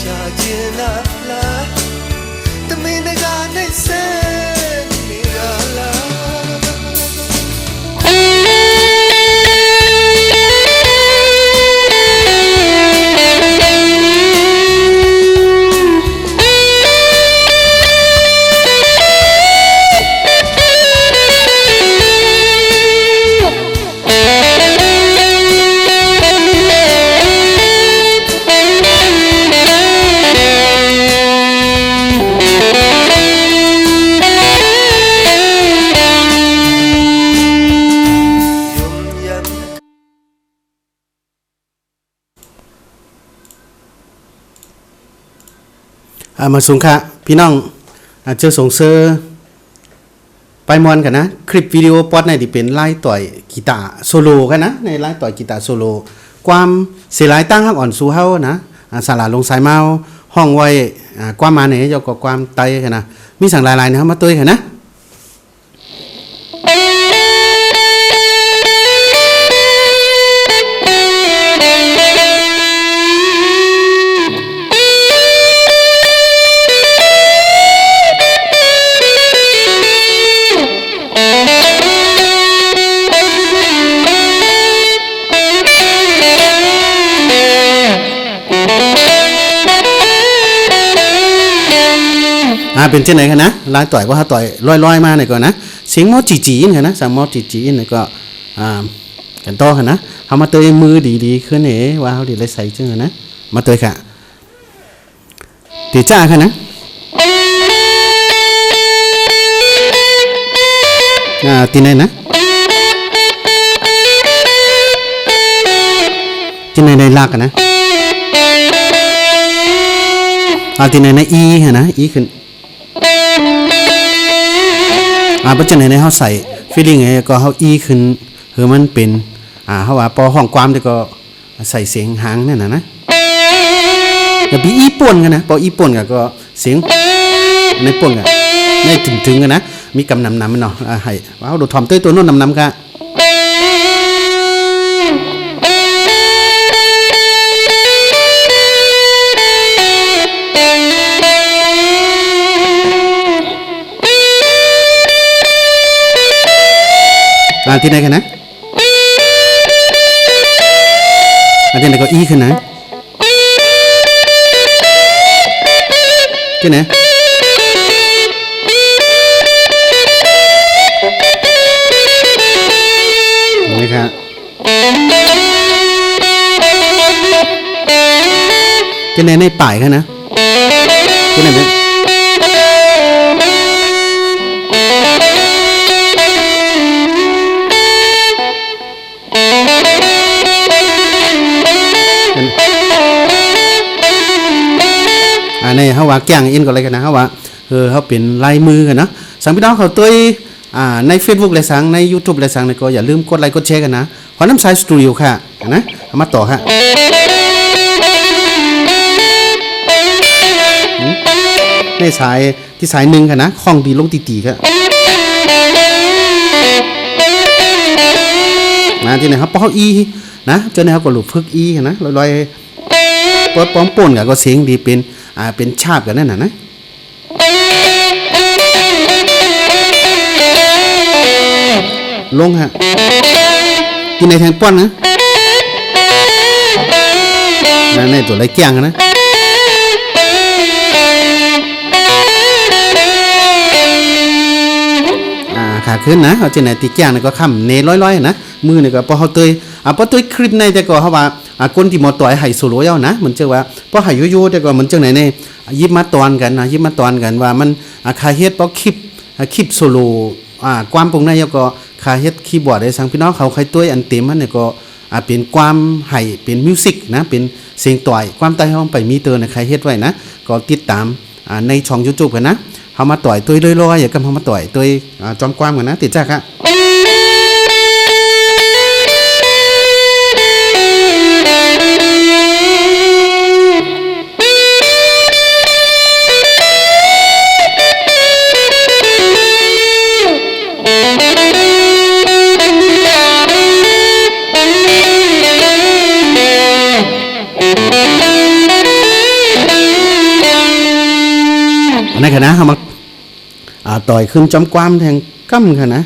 ရှာခြင်းလားတမင်းတကာနဲ့ဆန်းနေတာလား มาส่งค่ะพี่น้องเจอส่งเซอร์ไปมวนกันนะคลิปวิดีโอปอดในที่เป็นไล่ต่อยกีตาร์โซโล่กันนะในไล่ต่อยกีตาร์โซโล่ความเสียหลายตั้งฮักอ่อนสู้เฮานะสาระลงสายเมาห้องไว้ความมาเนี่ยจะก็ความไตกันนะมีสั่งหลายๆนะครับมาตัวกันนะเป็นเช่นไหนกันนะลายต่อยว่าต่อยลอยๆมาหน่อยก่อนนะเสียงมอจีๆกันนะสั่งมอจีๆนี่ก็กันต่อกันนะเอามาเตยมือดีๆขึ้นเนี่ยว่าเขาดีเลยใส่จังนะมาเตยค่ะตีจ้าค่ะนะตีไหนนะตีไหนในลากกันนะตีไหนในอีค่ะนะอีขึ้นปัจจัยในเขาใส่ฟีลลิ่งไงก็เขาอีขึ้นคือมันเป็นเขาว่าพอห้องความแต่ก็ใส่เสียงหางนั่นนะอย่าไปอีป่นกันนะพออีป่นก็เสียงในป่นกันในถึงกันนะมีกำนำมันเนาะให้ว่าเขาดูถ่อมตัวโน้นนำกันที่ไหนกันนะที่ไหนก็อีขึ้นนะที่ไหนนี่ครับที่ไหนในป่ายกันนะที่ไหนเนี่ยในเขาว่าแก่งอินก็อะไรกันนะเขาว่าเขาเป็นลายมือกันนะสั่งพี่น้องเขาตัวใน Facebook เลยสั่งใน YouTube เลยสั่งก็อย่าลืมกดไลค์กดแชร์กันนะขอน้ำสายสตูดิโอค่ะนะเอามาต่อค่ะในสายที่สายหนึ่งค่ะนะคล้องดีลงตีๆค่ะที่ไหนครับพอเขาอีนะเจอในเขาก็หลุดพึกอีนะลอยๆปดป้อมป่นกับก็เสียงดีเป็นชาบกันนั่นนะลงฮะกินในแทงป้อนนะในตัวไรแก้งนะขาขึ้นนะเอาเจนไหนตีแก้งก็ค้ำเนร้อยๆนะมือเนี่ยก็พอเขาเตยพอตัวคลิปในแต่ก็เขาว่าคนที่มาต่อยไห่โซโล่เย้านะมันเจอว่าพอไห่โยแต่ก็มันเจอไหนเนี่ยยิบมาตอนกันนะยิบมาตอนกันว่ามันคาเฮ็ดเพราะคลิปโซโล่ความปงในก็คาเฮ็ดคีย์บอร์ดได้สั่งพี่น้องเขาใครตัวอันเต็มมันเนี่ยก็เป็นความไห่เป็นมิวสิกนะเป็นเสียงต่อยความใต้ห้องไปมีเตอร์ในใครเฮ็ดไว้นะก็ติดตามในช่อง YouTube กันนะเขามาต่อยตัวลอยๆอย่ากันเขามาต่อยตัวจอมความกันนะติดจ้าครับ นั้นค่ะนะเฮามาต่อยขึ้นจอมความแทงกั้มค่ะนะ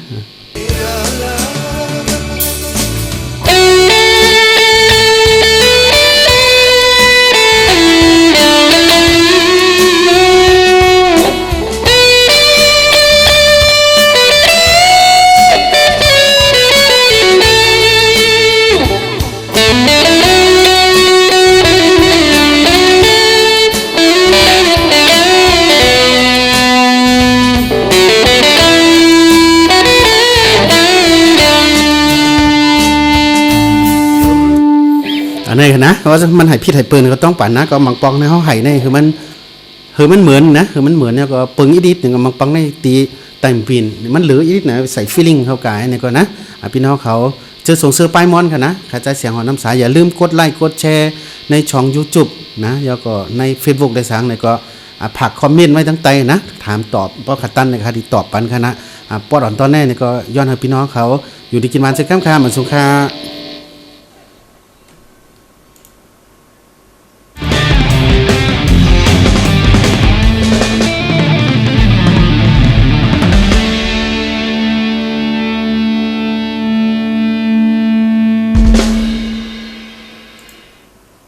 อันนี้นะว่ามันให้พิษให้ปืนก็ต้องปั่นนะก็มังปองในเฮาให้นี่คือมันเหมือนนะคือมันเหมือนเนี่ยก็ปึงอีดิดนึงก็มังปองในตีไต่ปีนมันเหลืออีดิดนะใส่ฟีลลิ่งเข้ากายนี่ก็นะพี่น้องเขาเจอส่งเสื้อป้ายมอนค่ะนะใครใจเสียงหอน้ำสายอย่าลืมกดไลค์กดแชร์ในช่อง YouTube นะแล้วก็ใน Facebook ได้สังเนี่ยก็ผักคอมเมนต์ไว้ทั้งไตนะถามตอบบ่ขัดตันในค่ะที่ตอบปันค่ะนะปอดอ่อนตอนแรกนี่ก็ย้อนให้พี่น้องเขาอยู่ดีกินมันสักค่ำๆเหมือนสงครา